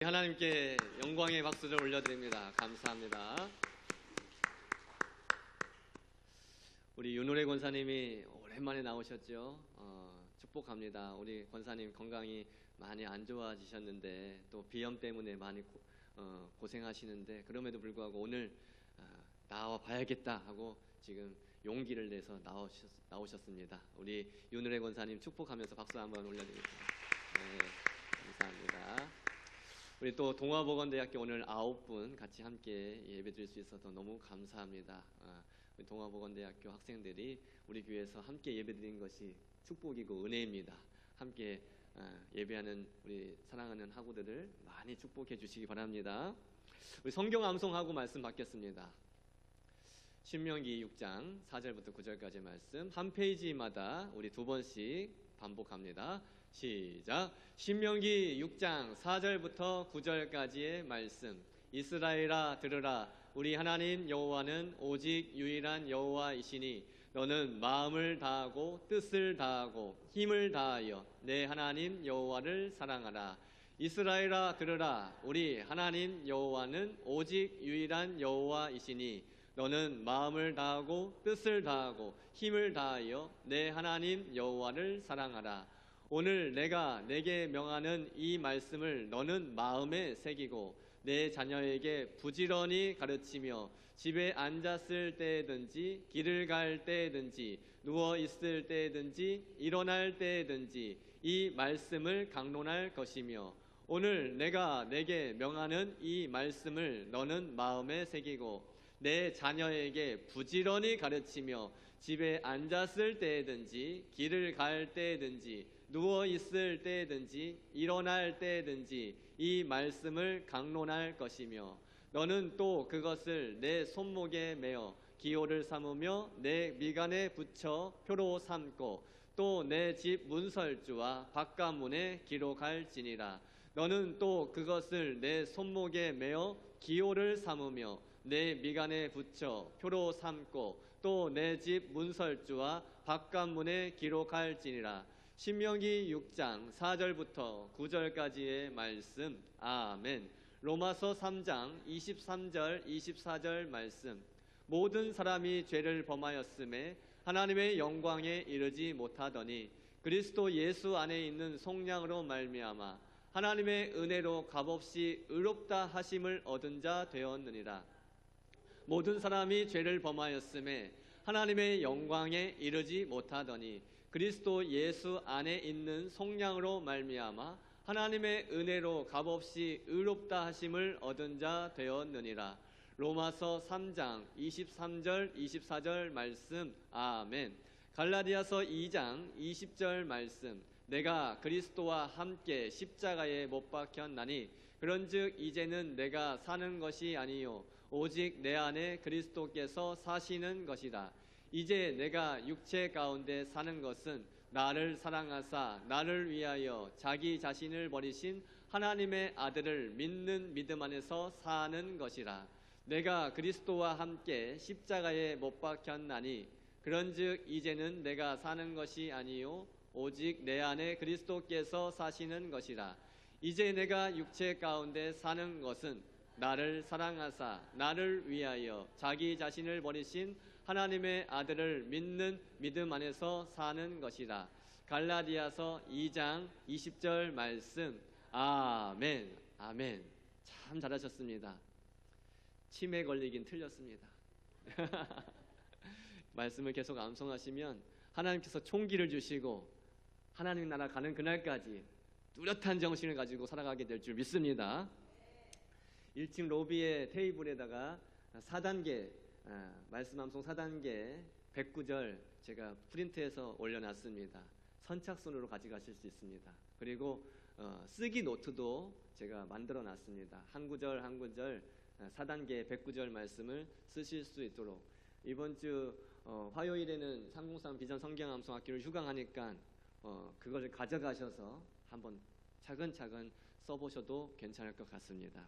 하나님께 영광의 박수를 올려드립니다. 감사합니다. 우리 윤호래 권사님이 오랜만에 나오셨죠. 축복합니다. 우리 권사님 건강이 많이 안 좋아지셨는데 또 비염 때문에 많이 고생하시는데 그럼에도 불구하고 오늘 나와 봐야겠다 하고 지금 용기를 내서 나오셨습니다. 우리 윤호래 권사님 축복하면서 박수 한번 올려드립니다. 네, 감사합니다. 우리 또 동화복원대학교 오늘 9분 같이 함께 예배드릴 수 있어서 너무 감사합니다. 우리 동화복원대학교 학생들이 우리 교회에서 함께 예배드린 것이 축복이고 은혜입니다. 함께 예배하는 우리 사랑하는 학우들을 많이 축복해 주시기 바랍니다. 우리 성경 암송하고 말씀 받겠습니다. 신명기 6장 4절부터 9절까지 말씀 한 페이지마다 우리 두 번씩 반복합니다. 시작. 신명기 6장 4절부터 9절까지의 말씀. 이스라엘아 들으라. 우리 하나님 여호와는 오직 유일한 여호와이시니 너는 마음을 다하고 뜻을 다하고 힘을 다하여 내 하나님 여호와를 사랑하라. 이스라엘아 들으라. 우리 하나님 여호와는 오직 유일한 여호와이시니 너는 마음을 다하고 뜻을 다하고 힘을 다하여 내 하나님 여호와를 사랑하라. 오늘 내가 내게 명하는 이 말씀을 너는 마음에 새기고 내 자녀에게 부지런히 가르치며 집에 앉았을 때든지 길을 갈 때든지 누워 있을 때든지 일어날 때든지 이 말씀을 강론할 것이며 오늘 내가 내게 명하는 이 말씀을 너는 마음에 새기고 내 자녀에게 부지런히 가르치며 집에 앉았을 때든지 길을 갈 때든지 누워 있을 때든지 일어날 때든지 이 말씀을 강론할 것이며 너는 또 그것을 내 손목에 매어 기호를 삼으며 내 미간에 붙여 표로 삼고 또 내 집 문설주와 바깥문에 기록할지니라. 너는 또 그것을 내 손목에 매어 기호를 삼으며 내 미간에 붙여 표로 삼고 또 내 집 문설주와 바깥문에 기록할지니라. 신명기 6장 4절부터 9절까지의 말씀. 아멘. 로마서 3장 23절 24절 말씀. 모든 사람이 죄를 범하였음에 하나님의 영광에 이르지 못하더니 그리스도 예수 안에 있는 속량으로 말미암아 하나님의 은혜로 값없이 의롭다 하심을 얻은 자 되었느니라. 모든 사람이 죄를 범하였음에 하나님의 영광에 이르지 못하더니 그리스도 예수 안에 있는 속량으로 말미암아 하나님의 은혜로 값없이 의롭다 하심을 얻은 자 되었느니라. 로마서 3장 23절 24절 말씀. 아멘. 갈라디아서 2장 20절 말씀. 내가 그리스도와 함께 십자가에 못 박혔나니 그런즉 이제는 내가 사는 것이 아니요 오직 내 안에 그리스도께서 사시는 것이다. 이제 내가 육체 가운데 사는 것은 나를 사랑하사 나를 위하여 자기 자신을 버리신 하나님의 아들을 믿는 믿음 안에서 사는 것이라. 내가 그리스도와 함께 십자가에 못 박혔나니 그런즉 이제는 내가 사는 것이 아니요 오직 내 안에 그리스도께서 사시는 것이라. 이제 내가 육체 가운데 사는 것은 나를 사랑하사 나를 위하여 자기 자신을 버리신 하나님의 아들을 믿는 믿음 안에서 사는 것이라. 갈라디아서 2장 20절 말씀. 아멘. 아멘. 참 잘하셨습니다. 치매 걸리긴 틀렸습니다. 말씀을 계속 암송하시면 하나님께서 총기를 주시고 하나님 나라 가는 그날까지 뚜렷한 정신을 가지고 살아가게 될 줄 믿습니다. 1층 로비의 테이블에다가 4단계 말씀 암송 4단계 109절 제가 프린트해서 올려놨습니다. 선착순으로 가져가실 수 있습니다. 그리고 쓰기 노트도 제가 만들어 놨습니다. 한 구절 한 구절 4단계 109절 말씀을 쓰실 수 있도록. 이번 주 화요일에는 303 비전 성경 암송 학교를 휴강하니까 그걸 가져가셔서 한번 차근차근 써보셔도 괜찮을 것 같습니다.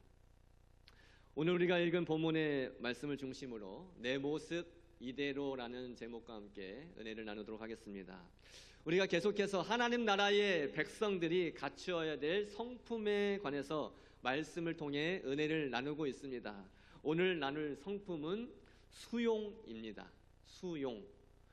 오늘 우리가 읽은 본문의 말씀을 중심으로 내 모습 이대로라는 제목과 함께 은혜를 나누도록 하겠습니다. 우리가 계속해서 하나님 나라의 백성들이 갖추어야 될 성품에 관해서 말씀을 통해 은혜를 나누고 있습니다. 오늘 나눌 성품은 수용입니다. 수용,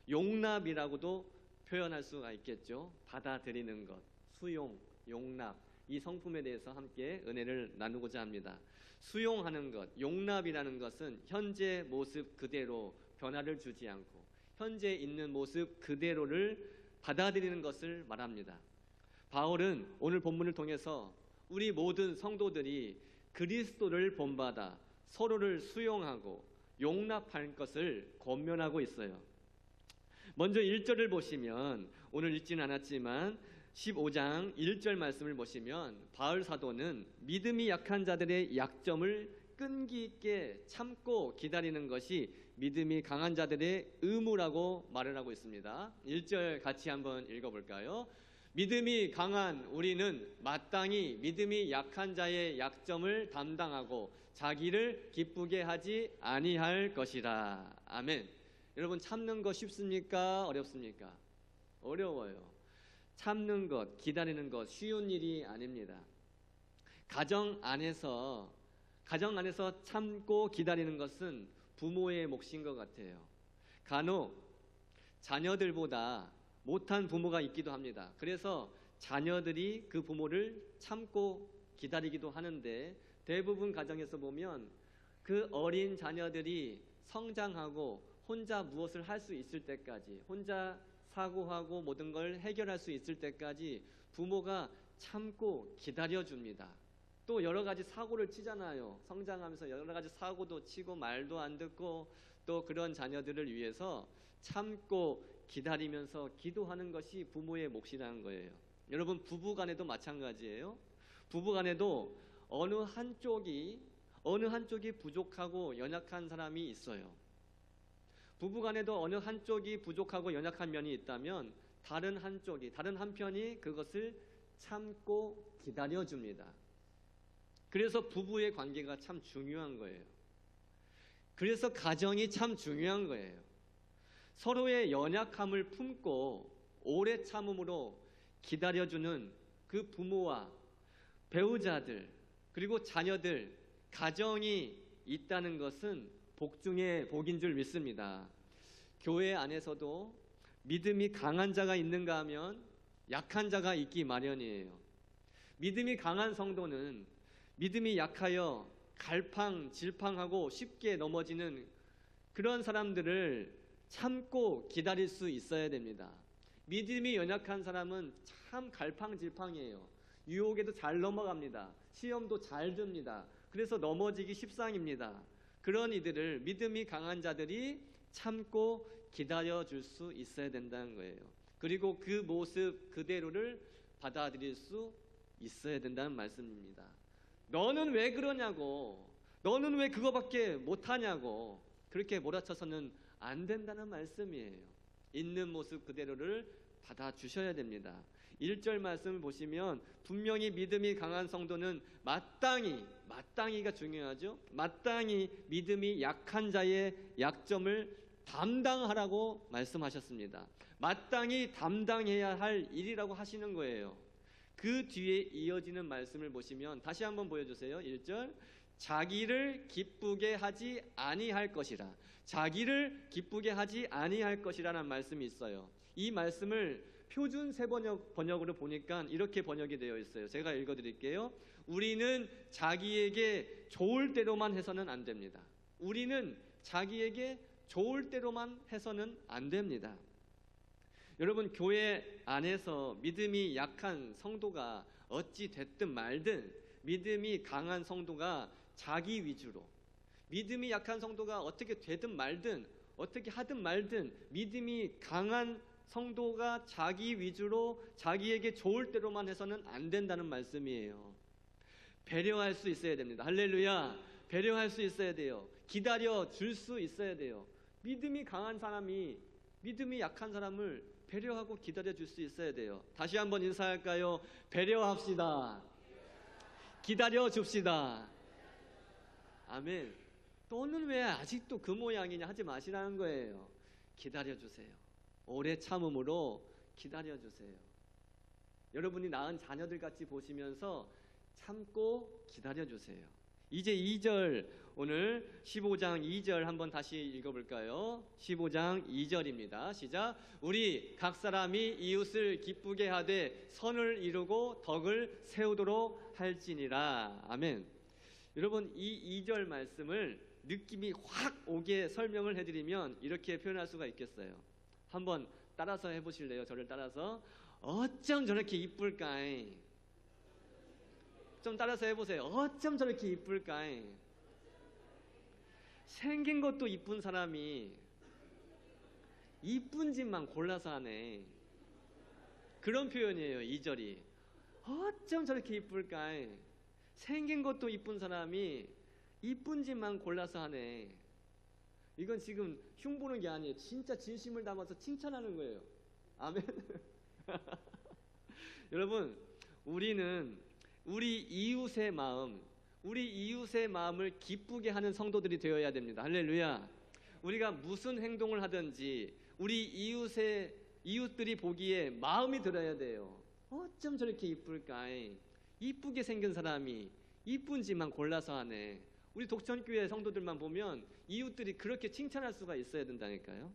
용납이라고도 표현할 수가 있겠죠. 받아들이는 것, 수용, 용납, 이 성품에 대해서 함께 은혜를 나누고자 합니다. 수용하는 것, 용납이라는 것은 현재 모습 그대로 변화를 주지 않고 현재 있는 모습 그대로를 받아들이는 것을 말합니다. 바울은 오늘 본문을 통해서 우리 모든 성도들이 그리스도를 본받아 서로를 수용하고 용납할 것을 권면하고 있어요. 먼저 1절을 보시면, 오늘 읽지는 않았지만 15장 1절 말씀을 보시면 바울 사도는 믿음이 약한 자들의 약점을 끈기 있게 참고 기다리는 것이 믿음이 강한 자들의 의무라고 말을 하고 있습니다. 1절 같이 한번 읽어볼까요? 믿음이 강한 우리는 마땅히 믿음이 약한 자의 약점을 담당하고 자기를 기쁘게 하지 아니할 것이라. 아멘. 여러분, 참는 거 쉽습니까? 어렵습니까? 어려워요. 참는 것, 기다리는 것 쉬운 일이 아닙니다. 가정 안에서 참고 기다리는 것은 부모의 몫인 것 같아요. 간혹 자녀들보다 못한 부모가 있기도 합니다. 그래서 자녀들이 그 부모를 참고 기다리기도 하는데, 대부분 가정에서 보면 그 어린 자녀들이 성장하고 혼자 무엇을 할 수 있을 때까지, 혼자 사고하고 모든 걸 해결할 수 있을 때까지 부모가 참고 기다려줍니다. 또 여러 가지 사고를 치잖아요. 성장하면서 여러 가지 사고도 치고 말도 안 듣고, 또 그런 자녀들을 위해서 참고 기다리면서 기도하는 것이 부모의 몫이라는 거예요. 여러분, 부부간에도 마찬가지예요. 부부간에도 어느 한쪽이 부족하고 연약한 사람이 있어요. 부부간에도 어느 한쪽이 부족하고 연약한 면이 있다면 다른 한편이 그것을 참고 기다려줍니다. 그래서 부부의 관계가 참 중요한 거예요. 그래서 가정이 참 중요한 거예요. 서로의 연약함을 품고 오래 참음으로 기다려주는 그 부모와 배우자들, 그리고 자녀들, 가정이 있다는 것은 복 중에 복인 줄 믿습니다. 교회 안에서도 믿음이 강한 자가 있는가 하면 약한 자가 있기 마련이에요. 믿음이 강한 성도는 믿음이 약하여 갈팡질팡하고 쉽게 넘어지는 그런 사람들을 참고 기다릴 수 있어야 됩니다. 믿음이 연약한 사람은 참 갈팡질팡이에요. 유혹에도 잘 넘어갑니다. 시험도 잘 듭니다. 그래서 넘어지기 십상입니다. 그런 이들을 믿음이 강한 자들이 참고 기다려줄 수 있어야 된다는 거예요. 그리고 그 모습 그대로를 받아들일 수 있어야 된다는 말씀입니다. 너는 왜 그러냐고, 너는 왜 그거밖에 못하냐고 그렇게 몰아쳐서는 안 된다는 말씀이에요. 있는 모습 그대로를 받아주셔야 됩니다. 1절 말씀을 보시면 분명히 믿음이 강한 성도는 마땅히가 중요하죠. 마땅히 믿음이 약한 자의 약점을 담당하라고 말씀하셨습니다. 마땅히 담당해야 할 일이라고 하시는 거예요. 그 뒤에 이어지는 말씀을 보시면 다시 한번 보여주세요. 1절, 자기를 기쁘게 하지 아니할 것이라. 자기를 기쁘게 하지 아니할 것이라는 말씀이 있어요. 이 말씀을 표준 번역으로 보니까 이렇게 번역이 되어 있어요. 제가 읽어드릴게요. 우리는 자기에게 좋을 대로만 해서는 안 됩니다. 우리는 자기에게 좋을 대로만 해서는 안 됩니다. 여러분, 교회 안에서 믿음이 약한 성도가 어찌 됐든 말든, 믿음이 강한 성도가 자기 위주로, 믿음이 약한 성도가 어떻게 되든 말든, 어떻게 하든 말든, 믿음이 강한 성도가 자기 위주로 자기에게 좋을 대로만 해서는 안 된다는 말씀이에요. 배려할 수 있어야 됩니다. 할렐루야. 배려할 수 있어야 돼요. 기다려 줄 수 있어야 돼요. 믿음이 강한 사람이 믿음이 약한 사람을 배려하고 기다려 줄 수 있어야 돼요. 다시 한번 인사할까요? 배려합시다. 기다려 줍시다. 아멘. 너는 왜 아직도 그 모양이냐 하지 마시라는 거예요. 기다려 주세요. 오래 참음으로 기다려 주세요. 여러분이 낳은 자녀들 같이 보시면서 참고 기다려주세요. 이제 2절, 오늘 15장 2절 한번 다시 읽어볼까요? 15장 2절입니다. 시작. 우리 각 사람이 이웃을 기쁘게 하되 선을 이루고 덕을 세우도록 할지니라. 아멘. 여러분, 이 2절 말씀을 느낌이 확 오게 설명을 해드리면 이렇게 표현할 수가 있겠어요. 한번 따라서 해보실래요? 저를 따라서. 어쩜 저렇게 이쁠까이. 좀 따라서 해보세요. 어쩜 저렇게 이쁠까이. 생긴 것도 이쁜 사람이 이쁜 짓만 골라서 하네. 그런 표현이에요. 2절이. 어쩜 저렇게 이쁠까이. 생긴 것도 이쁜 사람이 이쁜 짓만 골라서 하네. 이건 지금 흉보는 게 아니에요. 진짜 진심을 담아서 칭찬하는 거예요. 아멘. 여러분, 우리는 우리 이웃의 마음을 기쁘게 하는 성도들이 되어야 됩니다. 할렐루야. 우리가 무슨 행동을 하든지 우리 이웃들이 보기에 마음이 들어야 돼요. 어쩜 저렇게 이쁠까? 이쁘게 생긴 사람이 이쁜 짓만 골라서 하네. 우리 독천교회 성도들만 보면 이웃들이 그렇게 칭찬할 수가 있어야 된다니까요.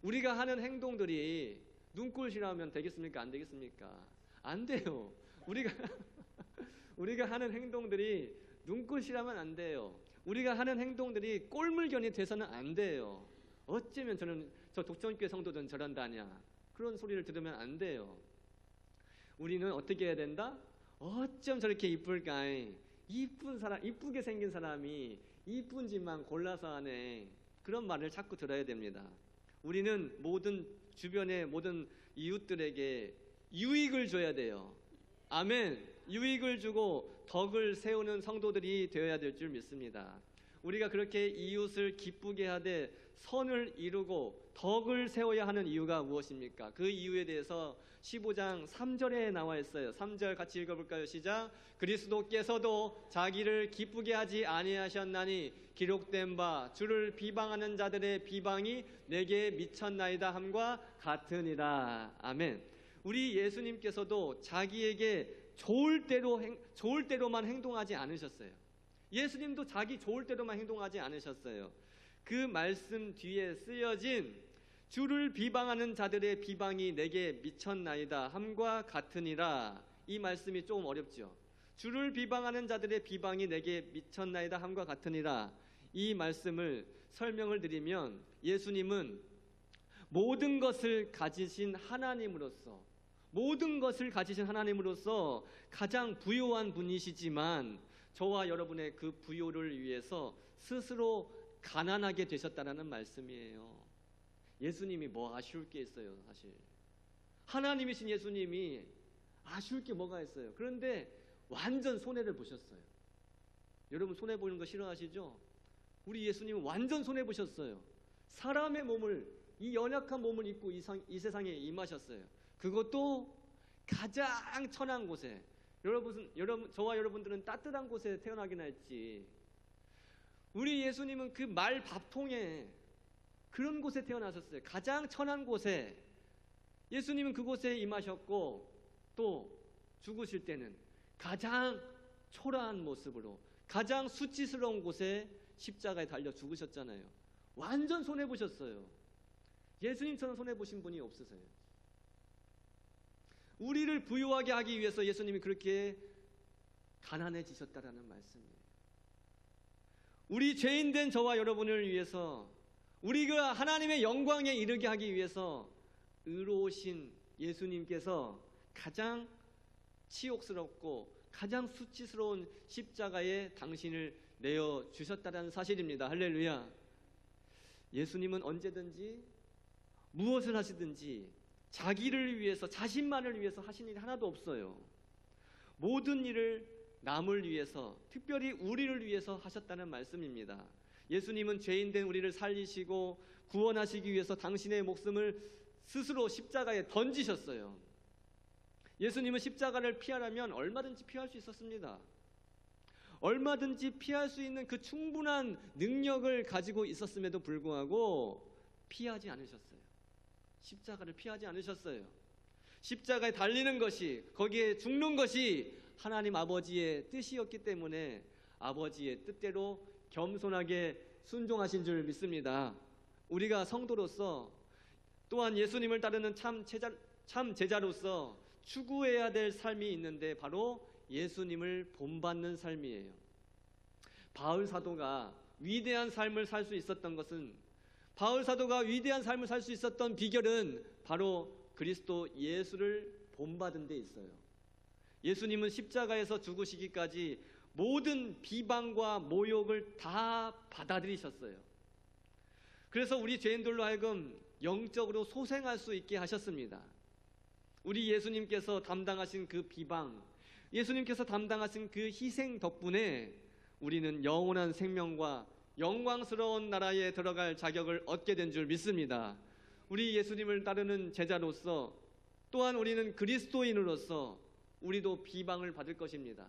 우리가 하는 행동들이 눈꼴시라면 되겠습니까? 안 되겠습니까? 안 돼요. 우리가 하는 행동들이 눈꽃이라면 안 돼요. 우리가 하는 행동들이 꼴물견이 돼서는 안 돼요. 어쩌면 저 독천교회 성도들은 저런다냐, 그런 소리를 들으면 안 돼요. 우리는 어떻게 해야 된다? 어쩜 저렇게 이쁠까? 이쁘게 생긴 사람이 이쁜 짓만 골라서 하네. 그런 말을 자꾸 들어야 됩니다. 우리는 주변의 모든 이웃들에게 유익을 줘야 돼요. 아멘. 유익을 주고 덕을 세우는 성도들이 되어야 될 줄 믿습니다. 우리가 그렇게 이웃을 기쁘게 하되 선을 이루고 덕을 세워야 하는 이유가 무엇입니까? 그 이유에 대해서 15장 3절에 나와 있어요. 3절 같이 읽어볼까요? 시작. 그리스도께서도 자기를 기쁘게 하지 아니하셨나니 기록된 바 주를 비방하는 자들의 비방이 내게 미쳤나이다 함과 같으니라. 아멘. 우리 예수님께서도 자기에게 좋을 대로만 행동하지 않으셨어요. 예수님도 자기 좋을 대로만 행동하지 않으셨어요. 그 말씀 뒤에 쓰여진 주를 비방하는 자들의 비방이 내게 미쳤나이다 함과 같으니라. 이 말씀이 조금 어렵죠. 주를 비방하는 자들의 비방이 내게 미쳤나이다 함과 같으니라. 이 말씀을 설명을 드리면 예수님은 모든 것을 가지신 하나님으로서 가장 부요한 분이시지만 저와 여러분의 그 부요를 위해서 스스로 가난하게 되셨다는 말씀이에요. 예수님이 뭐 아쉬울 게 있어요, 사실. 하나님이신 예수님이 아쉬울 게 뭐가 있어요. 그런데 완전 손해를 보셨어요. 여러분 손해 보는 거 싫어하시죠? 우리 예수님은 완전 손해 보셨어요. 사람의 몸을, 이 연약한 몸을 입고 이 세상에 임하셨어요. 그것도 가장 천한 곳에. 저와 여러분들은 따뜻한 곳에 태어나긴 했지. 우리 예수님은 그 말 밥통에 그런 곳에 태어나셨어요. 가장 천한 곳에. 예수님은 그곳에 임하셨고 또 죽으실 때는 가장 초라한 모습으로 가장 수치스러운 곳에 십자가에 달려 죽으셨잖아요. 완전 손해보셨어요. 예수님처럼 손해보신 분이 없으세요. 우리를 부유하게 하기 위해서 예수님이 그렇게 가난해지셨다라는 말씀이에요. 우리 죄인된 저와 여러분을 위해서, 우리가 하나님의 영광에 이르게 하기 위해서 의로우신 예수님께서 가장 치욕스럽고 가장 수치스러운 십자가에 당신을 내어주셨다는 사실입니다. 할렐루야. 예수님은 언제든지 무엇을 하시든지 자기를 위해서, 자신만을 위해서 하신 일이 하나도 없어요. 모든 일을 남을 위해서, 특별히 우리를 위해서 하셨다는 말씀입니다. 예수님은 죄인된 우리를 살리시고 구원하시기 위해서 당신의 목숨을 스스로 십자가에 던지셨어요. 예수님은 십자가를 피하려면 얼마든지 피할 수 있었습니다. 얼마든지 피할 수 있는 그 충분한 능력을 가지고 있었음에도 불구하고 피하지 않으셨어요. 십자가를 피하지 않으셨어요. 십자가에 달리는 것이, 거기에 죽는 것이 하나님 아버지의 뜻이었기 때문에 아버지의 뜻대로 겸손하게 순종하신 줄 믿습니다. 우리가 성도로서 또한 예수님을 따르는 참 제자로서 추구해야 될 삶이 있는데 바로 예수님을 본받는 삶이에요. 바울 사도가 위대한 삶을 살 수 있었던 것은, 바울 사도가 위대한 삶을 살 수 있었던 비결은 바로 그리스도 예수를 본받은 데 있어요. 예수님은 십자가에서 죽으시기까지 모든 비방과 모욕을 다 받아들이셨어요. 그래서 우리 죄인들로 하여금 영적으로 소생할 수 있게 하셨습니다. 우리 예수님께서 담당하신 그 비방, 예수님께서 담당하신 그 희생 덕분에 우리는 영원한 생명과 영광스러운 나라에 들어갈 자격을 얻게 된 줄 믿습니다. 우리 예수님을 따르는 제자로서 또한 우리는 그리스도인으로서 우리도 비방을 받을 것입니다.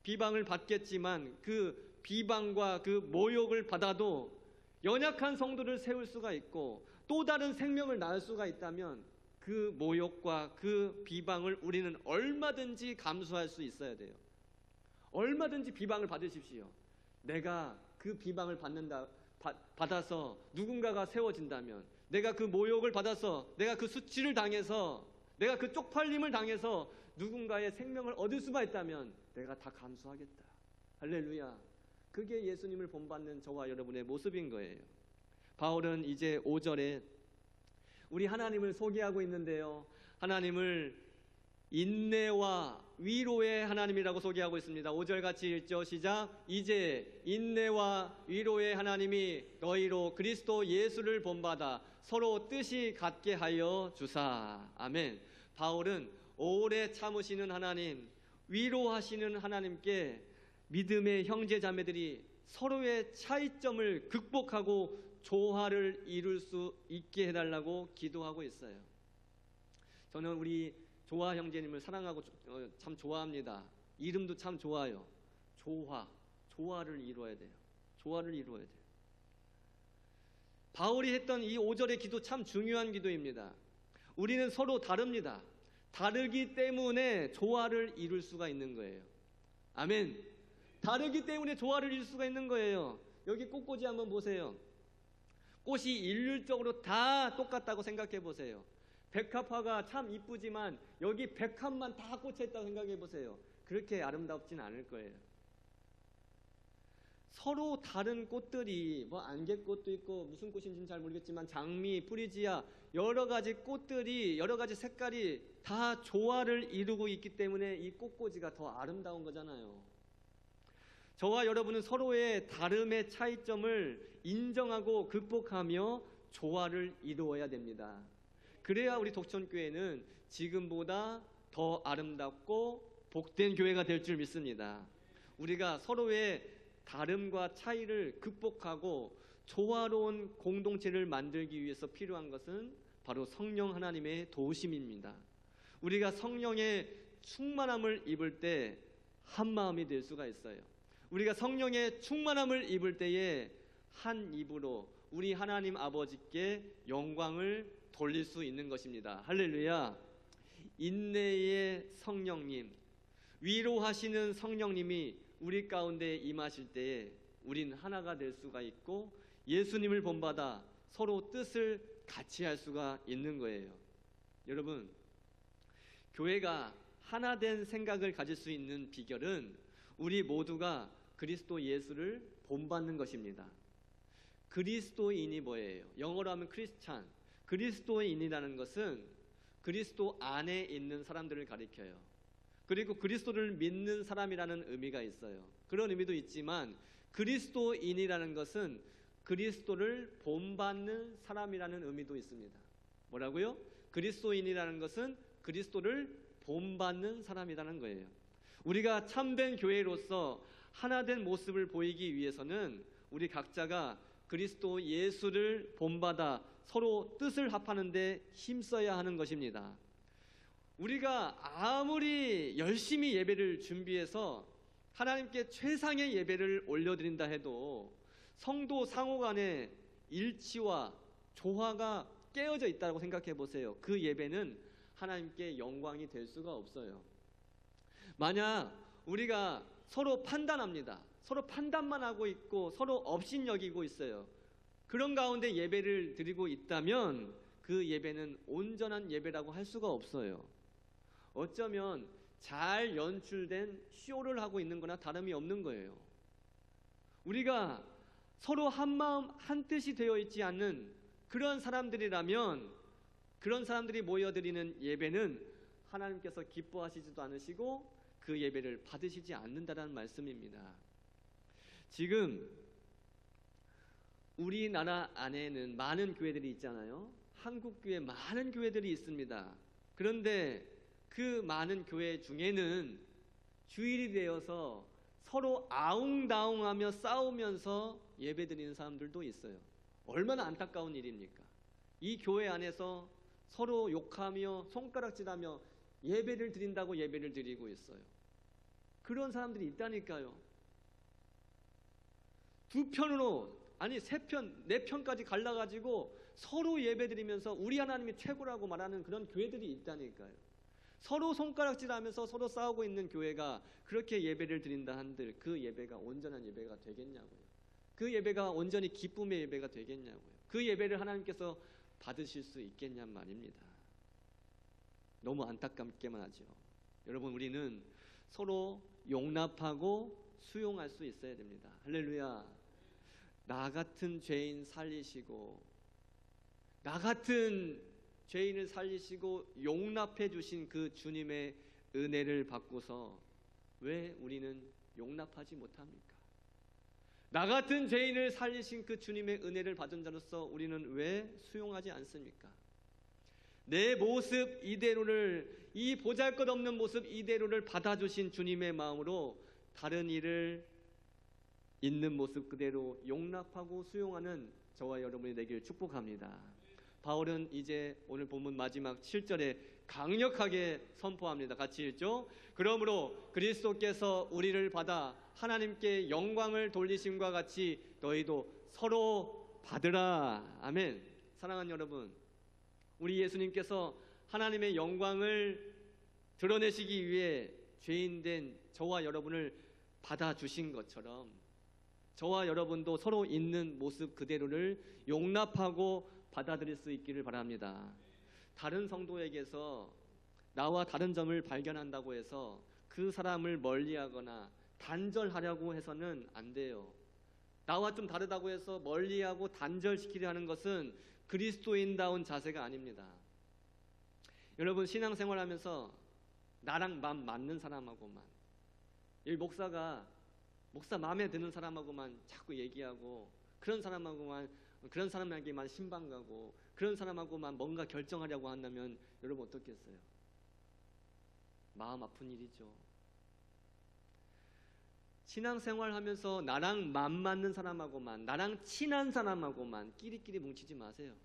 비방을 받겠지만 그 비방과 그 모욕을 받아도 연약한 성도를 세울 수가 있고 또 다른 생명을 낳을 수가 있다면 그 모욕과 그 비방을 우리는 얼마든지 감수할 수 있어야 돼요. 얼마든지 비방을 받으십시오. 내가 그 비방을 받아서 누군가가 세워진다면, 내가 그 모욕을 받아서, 내가 그 수치를 당해서, 내가 그 쪽팔림을 당해서 누군가의 생명을 얻을 수가 있다면 내가 다 감수하겠다. 할렐루야. 그게 예수님을 본받는 저와 여러분의 모습인 거예요. 바울은 이제 5절에 우리 하나님을 소개하고 있는데요, 하나님을 인내와 위로의 하나님이라고 소개하고 있습니다. 5절 같이 읽죠. 시작. 이제 인내와 위로의 하나님이 너희로 그리스도 예수를 본받아 서로 뜻이 같게 하여 주사. 아멘. 바울은 오래 참으시는 하나님, 위로하시는 하나님께 믿음의 형제 자매들이 서로의 차이점을 극복하고 조화를 이룰 수 있게 해달라고 기도하고 있어요. 저는 우리 조화 형제님을 사랑하고 참 좋아합니다. 이름도 참 좋아요. 조화를 이루어야 돼요. 조화를 이루어야 돼요. 바울이 했던 이 5절의 기도 참 중요한 기도입니다. 우리는 서로 다릅니다. 다르기 때문에 조화를 이룰 수가 있는 거예요. 아멘. 다르기 때문에 조화를 이룰 수가 있는 거예요. 여기 꽃꽂이 한번 보세요. 꽃이 일률적으로 다 똑같다고 생각해 보세요. 백합화가 참 이쁘지만 여기 백합만 다 꽂혀 있다고 생각해 보세요. 그렇게 아름답진 않을 거예요. 서로 다른 꽃들이, 뭐 안개꽃도 있고 무슨 꽃인지는 잘 모르겠지만 장미, 프리지아, 여러 가지 꽃들이, 여러 가지 색깔이 다 조화를 이루고 있기 때문에 이 꽃꽂이가 더 아름다운 거잖아요. 저와 여러분은 서로의 다름의 차이점을 인정하고 극복하며 조화를 이루어야 됩니다. 그래야 우리 독천교회는 지금보다 더 아름답고 복된 교회가 될 줄 믿습니다. 우리가 서로의 다름과 차이를 극복하고 조화로운 공동체를 만들기 위해서 필요한 것은 바로 성령 하나님의 도우심입니다. 우리가 성령의 충만함을 입을 때 한마음이 될 수가 있어요. 우리가 성령의 충만함을 입을 때에 한 입으로 우리 하나님 아버지께 영광을 돌릴 수 있는 것입니다. 할렐루야. 인내의 성령님, 위로하시는 성령님이 우리 가운데 임하실 때에 우린 하나가 될 수가 있고 예수님을 본받아 서로 뜻을 같이 할 수가 있는 거예요. 여러분, 교회가 하나 된 생각을 가질 수 있는 비결은 우리 모두가 그리스도 예수를 본받는 것입니다. 그리스도인이 뭐예요? 영어로 하면 크리스찬. 그리스도인이라는 것은 그리스도 안에 있는 사람들을 가리켜요. 그리고 그리스도를 믿는 사람이라는 의미가 있어요. 그런 의미도 있지만 그리스도인이라는 것은 그리스도를 본받는 사람이라는 의미도 있습니다. 뭐라고요? 그리스도인이라는 것은 그리스도를 본받는 사람이라는 거예요. 우리가 참된 교회로서 하나된 모습을 보이기 위해서는 우리 각자가 그리스도 예수를 본받아 서로 뜻을 합하는 데 힘써야 하는 것입니다. 우리가 아무리 열심히 예배를 준비해서 하나님께 최상의 예배를 올려드린다 해도 성도 상호 간의 일치와 조화가 깨어져 있다고 생각해 보세요. 그 예배는 하나님께 영광이 될 수가 없어요. 만약 우리가 서로 판단합니다. 서로 판단만 하고 있고 서로 업신여기고 있어요. 그런 가운데 예배를 드리고 있다면 그 예배는 온전한 예배라고 할 수가 없어요. 어쩌면 잘 연출된 쇼를 하고 있는 거나 다름이 없는 거예요. 우리가 서로 한 마음 한 뜻이 되어 있지 않는 그런 사람들이라면, 그런 사람들이 모여드리는 예배는 하나님께서 기뻐하시지도 않으시고 그 예배를 받으시지 않는다는 말씀입니다. 지금 우리나라 안에는 많은 교회들이 있잖아요. 한국 교회 많은 교회들이 있습니다. 그런데 그 많은 교회 중에는 주일이 되어서 서로 아웅다웅하며 싸우면서 예배드리는 사람들도 있어요. 얼마나 안타까운 일입니까? 이 교회 안에서 서로 욕하며 손가락질하며 예배를 드린다고 예배를 드리고 있어요. 그런 사람들이 있다니까요. 두 편으로, 아니 세 편, 네 편까지 갈라가지고 서로 예배드리면서 우리 하나님이 최고라고 말하는 그런 교회들이 있다니까요. 서로 손가락질하면서 서로 싸우고 있는 교회가 그렇게 예배를 드린다 한들 그 예배가 온전한 예배가 되겠냐고요. 그 예배가 온전히 기쁨의 예배가 되겠냐고요. 그 예배를 하나님께서 받으실 수 있겠냔 말입니다. 너무 안타깝게만 하죠. 여러분, 우리는 서로 용납하고 수용할 수 있어야 됩니다. 할렐루야. 나 같은 죄인 살리시고, 나 같은 죄인을 살리시고 용납해 주신 그 주님의 은혜를 받고서 왜 우리는 용납하지 못합니까? 나 같은 죄인을 살리신 그 주님의 은혜를 받은 자로서 우리는 왜 수용하지 않습니까? 내 모습 이대로를, 이 보잘것없는 모습 이대로를 받아주신 주님의 마음으로 다른 이를 있는 모습 그대로 용납하고 수용하는 저와 여러분이 되길 축복합니다. 바울은 이제 오늘 본문 마지막 7절에 강력하게 선포합니다. 같이 읽죠. 그러므로 그리스도께서 우리를 받아 하나님께 영광을 돌리심과 같이 너희도 서로 받으라. 아멘. 사랑하는 여러분, 우리 예수님께서 하나님의 영광을 드러내시기 위해 죄인된 저와 여러분을 받아주신 것처럼 저와 여러분도 서로 있는 모습 그대로를 용납하고 받아들일 수 있기를 바랍니다. 다른 성도에게서 나와 다른 점을 발견한다고 해서 그 사람을 멀리하거나 단절하려고 해서는 안 돼요. 나와 좀 다르다고 해서 멀리하고 단절시키려 하는 것은 그리스도인다운 자세가 아닙니다. 여러분, 신앙생활하면서 나랑 마음 맞는 사람하고만, 이 목사 마음에 드는 사람하고만 자꾸 얘기하고, 그런 사람에게만 신방 가고, 그런 사람하고만 뭔가 결정하려고 한다면 여러분 어떻겠어요? 마음 아픈 일이죠. 신앙생활 하면서 나랑 맘 맞는 사람하고만, 나랑 친한 사람하고만 끼리끼리 뭉치지 마세요.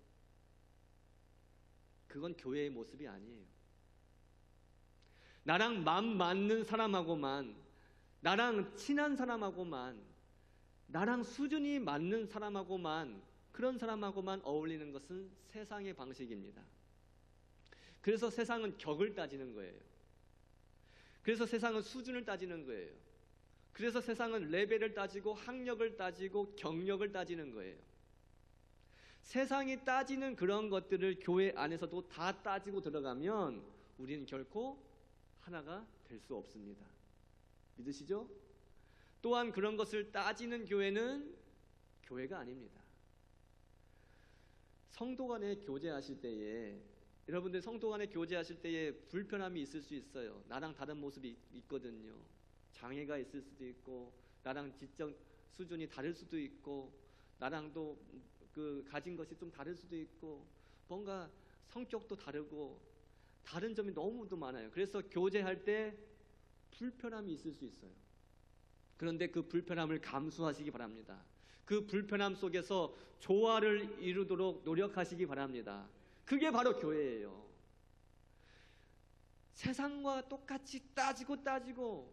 그건 교회의 모습이 아니에요. 나랑 맘 맞는 사람하고만, 나랑 친한 사람하고만, 나랑 수준이 맞는 사람하고만, 그런 사람하고만 어울리는 것은 세상의 방식입니다. 그래서 세상은 격을 따지는 거예요. 그래서 세상은 수준을 따지는 거예요. 그래서 세상은 레벨을 따지고 학력을 따지고 경력을 따지는 거예요. 세상이 따지는 그런 것들을 교회 안에서도 다 따지고 들어가면 우리는 결코 하나가 될 수 없습니다. 믿으시죠? 또한 그런 것을 따지는 교회는 교회가 아닙니다. 성도 간에 교제하실 때에, 여러분들 성도 간에 교제하실 때에 불편함이 있을 수 있어요. 나랑 다른 모습이 있거든요. 장애가 있을 수도 있고, 나랑 지적 수준이 다를 수도 있고, 나랑도 가진 것이 좀 다를 수도 있고, 뭔가 성격도 다르고 다른 점이 너무도 많아요. 그래서 교제할 때 불편함이 있을 수 있어요. 그런데 그 불편함을 감수하시기 바랍니다. 그 불편함 속에서 조화를 이루도록 노력하시기 바랍니다. 그게 바로 교회예요. 세상과 똑같이 따지면서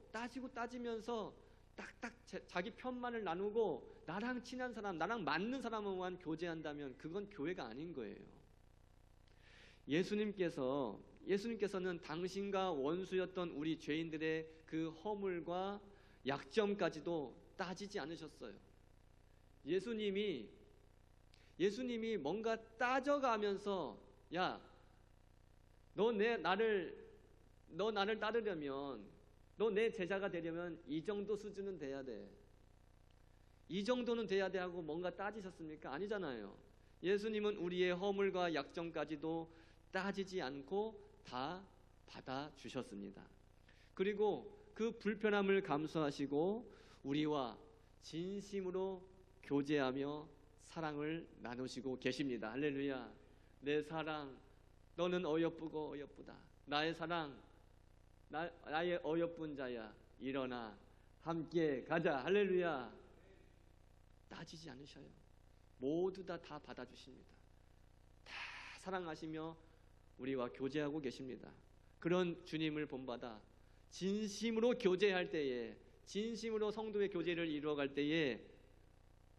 딱딱 자기 편만을 나누고 나랑 친한 사람, 나랑 맞는 사람만 교제한다면 그건 교회가 아닌 거예요. 예수님께서 예수님께서는 당신과 원수였던 우리 죄인들의 그 허물과 약점까지도 따지지 않으셨어요. 예수님이 뭔가 따져가면서 야, 너 나를 따르려면, 너 내 제자가 되려면 이 정도 수준은 돼야 돼. 이 정도는 돼야 돼 하고 뭔가 따지셨습니까? 아니잖아요. 예수님은 우리의 허물과 약점까지도 따지지 않고 다 받아주셨습니다. 그리고 그 불편함을 감수하시고 우리와 진심으로 교제하며 사랑을 나누시고 계십니다. 할렐루야. 내 사랑, 너는 어여쁘고 어여쁘다. 나의 사랑, 나의 어여쁜 자야, 일어나 함께 가자. 할렐루야. 따지지 않으셔요. 모두 다 받아주십니다. 다 사랑하시며 우리와 교제하고 계십니다. 그런 주님을 본받아 진심으로 교제할 때에, 진심으로 성도의 교제를 이루어갈 때에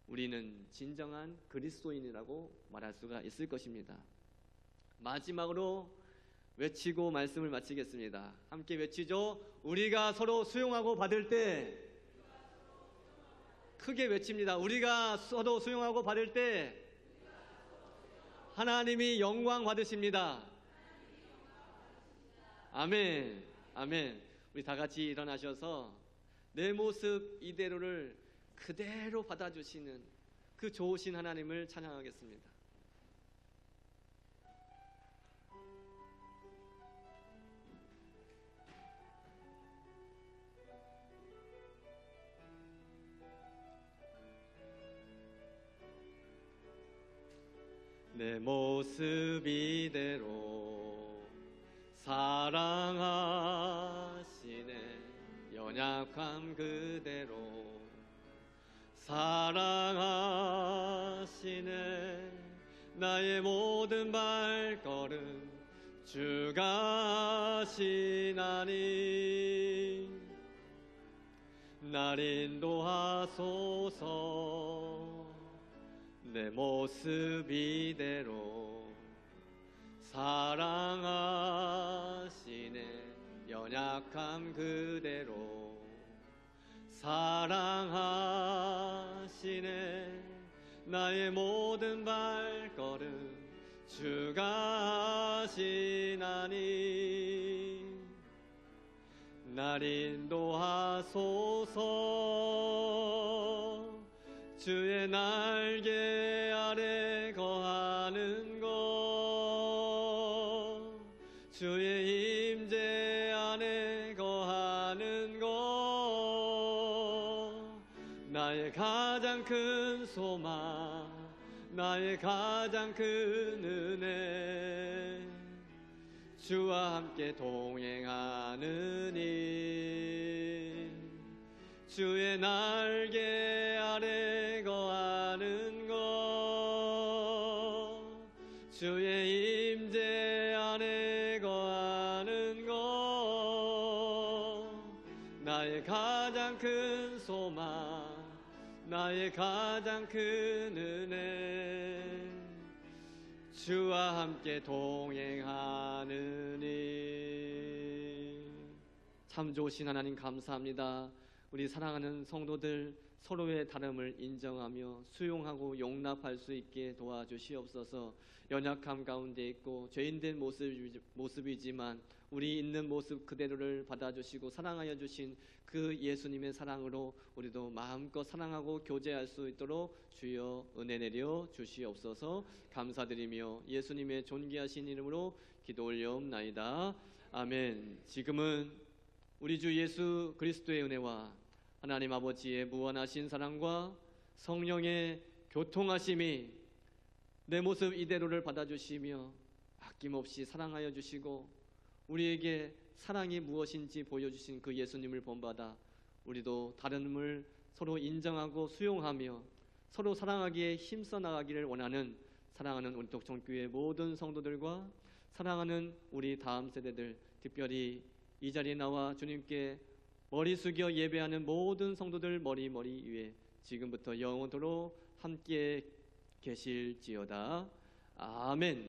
우리는 진정한 그리스도인이라고 말할 수가 있을 것입니다. 마지막으로 외치고 말씀을 마치겠습니다. 함께 외치죠. 우리가 서로 수용하고 받을 때, 크게 외칩니다. 우리가 서로 수용하고 받을 때 하나님이 영광 받으십니다. 아멘. 아멘. 우리 다 같이 일어나셔서 내 모습 이대로를 그대로 받아주시는 그 좋으신 하나님을 찬양하겠습니다. 내 모습 이대로 사랑하시네. 연약함 그대로 사랑하시네. 나의 모든 발걸음 주가 하시나니 날 인도하소서. 내 모습 이대로 사랑하시네. 연약함 그대로 사랑하시네. 나의 모든 발걸음 주가 하시나니 날 인도하소서. 주의 날개 아래 거하는 것, 주의 임재 안에 거하는 것, 나의 가장 큰 소망, 나의 가장 큰 은혜, 주와 함께 동행하느니 주의 날개 아래 거하는 것, 주의 임재 안에 거하는 것, 나의 가장 큰 소망, 나의 가장 큰 은혜, 주와 함께 동행하느니. 참 좋으신 하나님 감사합니다. 우리 사랑하는 성도들 서로의 다름을 인정하며 수용하고 용납할 수 있게 도와주시옵소서. 연약함 가운데 있고 죄인된 모습이지만 우리 있는 모습 그대로를 받아주시고 사랑하여 주신 그 예수님의 사랑으로 우리도 마음껏 사랑하고 교제할 수 있도록 주여 은혜 내려 주시옵소서. 감사드리며 예수님의 존귀하신 이름으로 기도 올려옵나이다. 아멘. 지금은 우리 주 예수 그리스도의 은혜와 하나님 아버지의 무한하신 사랑과 성령의 교통하심이 내 모습 이대로를 받아주시며 아낌없이 사랑하여 주시고 우리에게 사랑이 무엇인지 보여주신 그 예수님을 본받아 우리도 다름을 서로 인정하고 수용하며 서로 사랑하기에 힘써 나가기를 원하는 사랑하는 우리 독청교회 모든 성도들과 사랑하는 우리 다음 세대들, 특별히 이 자리에 나와 주님께 머리 숙여 예배하는 모든 성도들 머리 위에 지금부터 영원토록 함께 계실지어다. 아멘.